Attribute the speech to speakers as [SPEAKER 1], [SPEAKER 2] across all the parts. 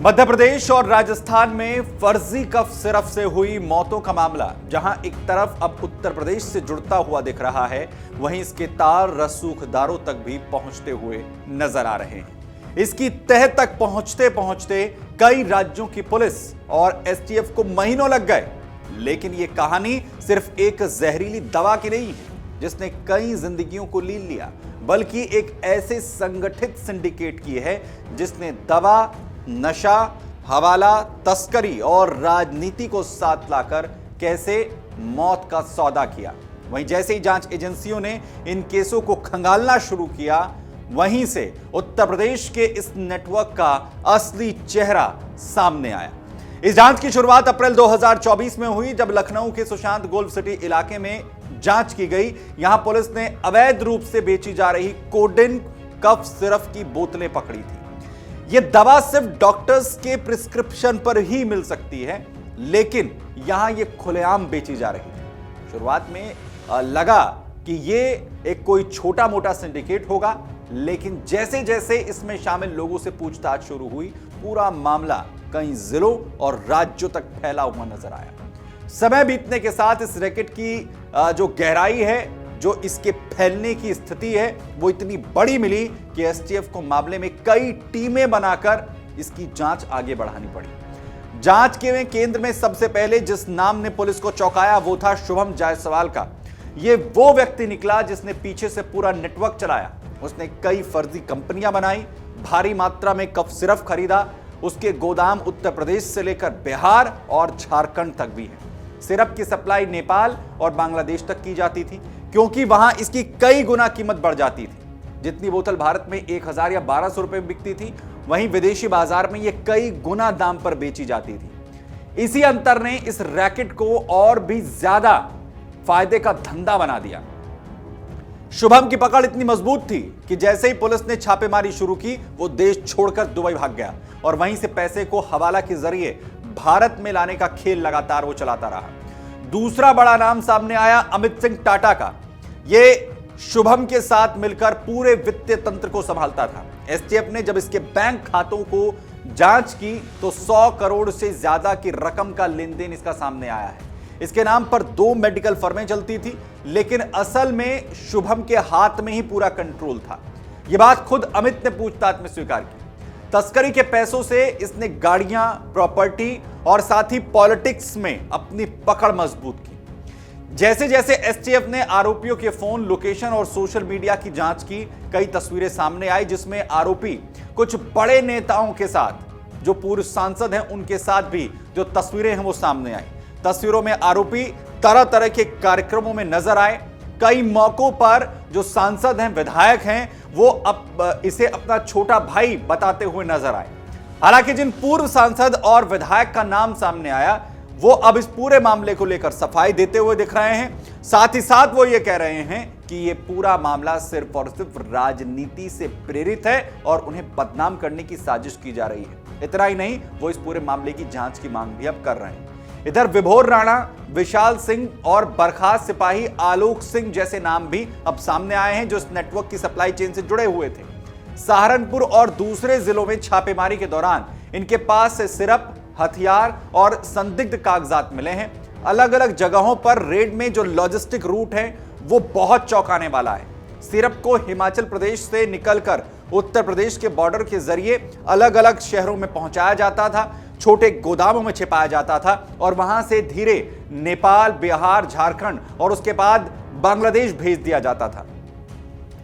[SPEAKER 1] मध्य प्रदेश और राजस्थान में फर्जी कफ सिरप से हुई मौतों का मामला जहां एक तरफ अब उत्तर प्रदेश से जुड़ता हुआ दिख रहा है, वहीं इसके तार रसूखदारों तक भी पहुंचते हुए नजर आ रहे हैं। इसकी तह तक पहुंचते पहुंचते कई राज्यों की पुलिस और एसटीएफ को महीनों लग गए। लेकिन यह कहानी सिर्फ एक जहरीली दवा की नहीं है जिसने कई जिंदगियों को लील लिया, बल्कि एक ऐसे संगठित सिंडिकेट की है जिसने दवा, नशा, हवाला, तस्करी और राजनीति को साथ लाकर कैसे मौत का सौदा किया। वहीं जैसे ही जांच एजेंसियों ने इन केसों को खंगालना शुरू किया, वहीं से उत्तर प्रदेश के इस नेटवर्क का असली चेहरा सामने आया। इस जांच की शुरुआत अप्रैल 2024 में हुई, जब लखनऊ के सुशांत गोल्फ सिटी इलाके में जांच की गई। यहां पुलिस ने अवैध रूप से बेची जा रही कोडेन कफ सिरप की बोतलें पकड़ी थी। यह दवा सिर्फ डॉक्टर्स के प्रिस्क्रिप्शन पर ही मिल सकती है, लेकिन यहां यह खुलेआम बेची जा रही थी। शुरुआत में लगा कि यह एक कोई छोटा मोटा सिंडिकेट होगा, लेकिन जैसे जैसे इसमें शामिल लोगों से पूछताछ शुरू हुई, पूरा मामला कई जिलों और राज्यों तक फैला हुआ नजर आया। समय बीतने के साथ इस रैकेट की जो गहराई है, जो इसके फैलने की स्थिति है, वो इतनी बड़ी मिली कि एसटीएफ को मामले में कई टीमें बनाकर इसकी जांच आगे बढ़ानी पड़ी। जांच के केंद्र में सबसे पहले जिस नाम ने पुलिस को चौंकाया वो था शुभम जायसवाल का। ये वो व्यक्ति निकला जिसने पीछे से पूरा नेटवर्क चलाया। उसने कई फर्जी कंपनियां बनाई, भारी मात्रा में कफ सिरप खरीदा। उसके गोदाम उत्तर प्रदेश से लेकर बिहार और झारखंड तक भी है। सिरप की सप्लाई नेपाल और बांग्लादेश तक की जाती थी, क्योंकि वहां इसकी कई गुना कीमत बढ़ जाती थी। जितनी बोतल भारत में 1000 या 1200 रुपए में बिकती थी, वहीं विदेशी बाजार में यह कई गुना दाम पर बेची जाती थी। इसी अंतर ने इस रैकेट को और भी ज्यादा फायदे का धंधा बना दिया। शुभम की पकड़ इतनी मजबूत थी कि जैसे ही पुलिस ने छापेमारी शुरू की, वो देश छोड़कर दुबई भाग गया और वहीं से पैसे को हवाला के जरिए भारत में लाने का खेल लगातार वो चलाता रहा। दूसरा बड़ा नाम सामने आया अमित सिंह टाटा का। ये शुभम के साथ मिलकर पूरे वित्तीय तंत्र को संभालता था। एसटीएफ ने जब इसके बैंक खातों को जांच की तो 100 करोड़ से ज्यादा की रकम का लेन देन इसका सामने आया है। इसके नाम पर 2 मेडिकल फर्में चलती थी, लेकिन असल में शुभम के हाथ में ही पूरा कंट्रोल था। यह बात खुद अमित ने पूछताछ में स्वीकार की। तस्करी के पैसों से इसने गाड़ियां, प्रॉपर्टी और साथ ही पॉलिटिक्स में अपनी पकड़ मजबूत की। जैसे जैसे एसटीएफ ने आरोपियों के फोन, लोकेशन और सोशल मीडिया की जांच की, कई तस्वीरें सामने आई जिसमें आरोपी कुछ बड़े नेताओं के साथ, जो पूर्व सांसद हैं उनके साथ भी जो तस्वीरें हैं वो सामने आई। तस्वीरों में आरोपी तरह तरह के कार्यक्रमों में नजर आए। कई मौकों पर जो सांसद हैं, विधायक हैं, वो इसे अपना छोटा भाई बताते हुए नजर आए। हालांकि जिन पूर्व सांसद और विधायक का नाम सामने आया, वो अब इस पूरे मामले को लेकर सफाई देते हुए दिख रहे हैं। साथ ही साथ वो ये कह रहे हैं कि ये पूरा मामला सिर्फ और सिर्फ राजनीति से प्रेरित है और उन्हें बदनाम करने की साजिश की जा रही है। इतना ही नहीं, वो इस पूरे मामले की जांच की मांग भी अब कर रहे हैं। इधर विभोर राणा, विशाल सिंह और बर्खास्त सिपाही आलोक सिंह जैसे नाम भी अब सामने आए हैं, जो इस नेटवर्क की सप्लाई चेन से जुड़े हुए थे। सहारनपुर और दूसरे जिलों में छापेमारी के दौरान इनके पास से सिरप, हथियार और संदिग्ध कागजात मिले हैं। अलग अलग जगहों पर रेड में जो लॉजिस्टिक रूट है वो बहुत चौंकाने वाला है। सिरप को हिमाचल प्रदेश से निकलकर उत्तर प्रदेश के बॉर्डर के जरिए अलग अलग शहरों में पहुंचाया जाता था, छोटे गोदामों में छिपाया जाता था और वहां से धीरे नेपाल, बिहार, झारखंड और उसके बाद बांग्लादेश भेज दिया जाता था।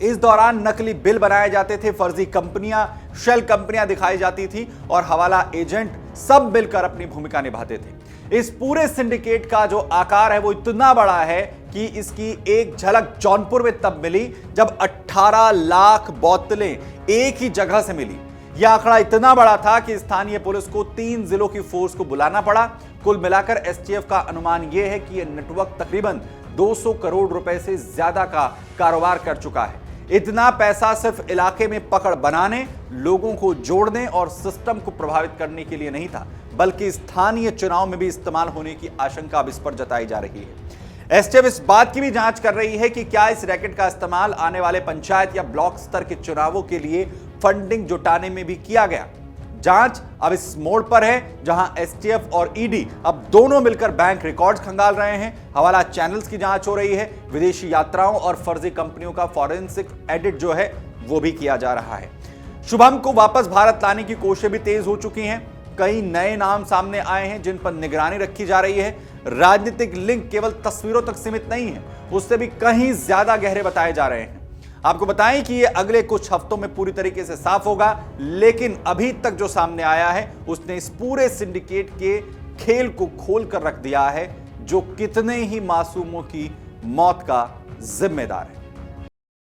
[SPEAKER 1] इस दौरान नकली बिल बनाए जाते थे, फर्जी कंपनियां, शेल कंपनियां दिखाई जाती थी और हवाला एजेंट सब मिलकर अपनी भूमिका निभाते थे। इस पूरे सिंडिकेट का जो आकार है वो इतना बड़ा है कि इसकी एक झलक जौनपुर में तब मिली जब 18 लाख बोतलें एक ही जगह से मिली। यह आंकड़ा इतना बड़ा था कि स्थानीय पुलिस को 3 जिलों की फोर्स को बुलाना पड़ा। कुल मिलाकर एसटीएफ का अनुमान यह है कि यह नेटवर्क तकरीबन 200 करोड़ रुपए से ज्यादा का कारोबार कर चुका है। इतना पैसा सिर्फ इलाके में पकड़ बनाने, लोगों को जोड़ने और सिस्टम को प्रभावित करने के लिए नहीं था, बल्कि स्थानीय चुनाव में भी इस्तेमाल होने की आशंका अब इस पर जताई जा रही है। एसटीएफ इस बात की भी जांच कर रही है कि क्या इस रैकेट का इस्तेमाल आने वाले पंचायत या ब्लॉक स्तर के चुनावों के लिए फंडिंग जुटाने में भी किया गया। जांच अब इस मोड़ पर है जहां एसटीएफ और ईडी अब दोनों मिलकर बैंक रिकॉर्ड्स खंगाल रहे हैं। हवाला चैनल्स की जांच हो रही है। विदेशी यात्राओं और फर्जी कंपनियों का फॉरेंसिक एडिट जो है वो भी किया जा रहा है। शुभम को वापस भारत लाने की कोशिशें भी तेज हो चुकी हैं। कई नए नाम सामने आए हैं जिन पर निगरानी रखी जा रही है। राजनीतिक लिंक केवल तस्वीरों तक सीमित नहीं है, उससे भी कहीं ज्यादा गहरे बताए जा रहे हैं। आपको बताएं कि यह अगले कुछ हफ्तों में पूरी तरीके से साफ होगा, लेकिन अभी तक जो सामने आया है उसने इस पूरे सिंडिकेट के खेल को खोल कर रख दिया है, जो कितने ही मासूमों की मौत का जिम्मेदार है।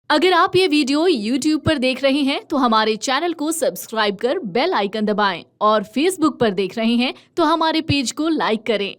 [SPEAKER 2] अगर आप ये वीडियो YouTube पर देख रहे हैं तो हमारे चैनल को सब्सक्राइब कर बेल आइकन दबाएं और Facebook पर देख रहे हैं तो हमारे पेज को लाइक करें।